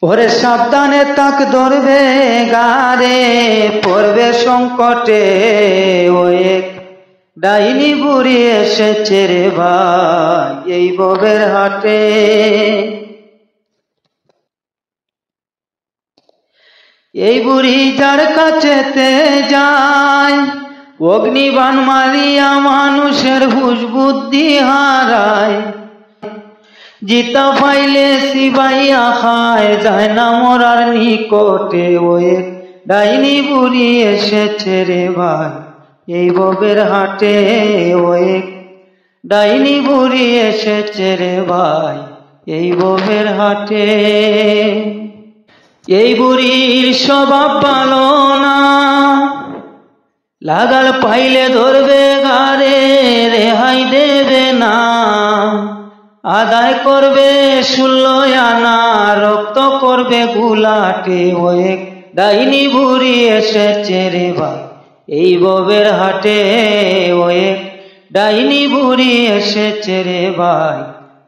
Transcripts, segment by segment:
ওরে সাবধানে তাক ধরবে গারে, পড়বে সংকটে ও এক ডাইনি বুড়ি এসেছে রে ভাই এই ববের হাটে। এই বুড়ি যার কাছেতে যায় অগ্নিবাণ মারিয়া মানুষের হুঁশ বুদ্ধি হারায়। জিতা পাইলে সিবাইয়া খায় যায় না মরার নিকটে ও এক ডাইনি বুড়ি এসেছে রে ভাই এই ববের হাটে। ও এক ডাইনি বুড়ি এসেছে রে ভাই এই ববের হাটে। এই বুড়ির স্বভাব ভালো না, লাগাল পাইলে ধরবে গারে, রেহাই দেবে না। আদায় করবে 16 আনা, রক্ত করবে গুলাটে ও এক ডাইনি বুড়ি এসেছে রে ভাই এই ববের হাটে। ও এক ডাইনি বুড়ি এসেছে রে ভাই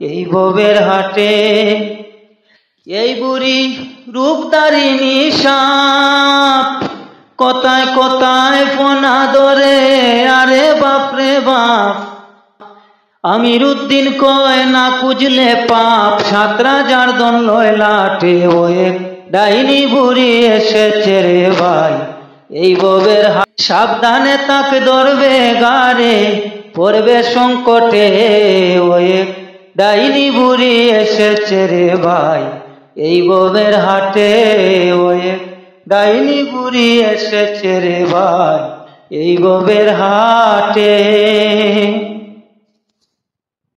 এই ববের হাটে। এই বুড়ি রূপদারিণী সাপ, কথায় কথায় ফোনা ধরে আরে বাপরে বাপ। আমির উদ্দিন কয় না খুঁজলে পাপ, 7 রাজার দন লয় লাটে ও এক ডাইনি বুড়ি এসেছে রে ভাই এই ববের হাট। সাবধানে তাক ধরবে গারে, পড়বে সংকটে ও এক ডাইনি বুড়ি এসেছে রে ভাই এই ববের হাটে। ও এক ডাইনি বুড়ি এসেছে রে ভাই এই ববের হাটে।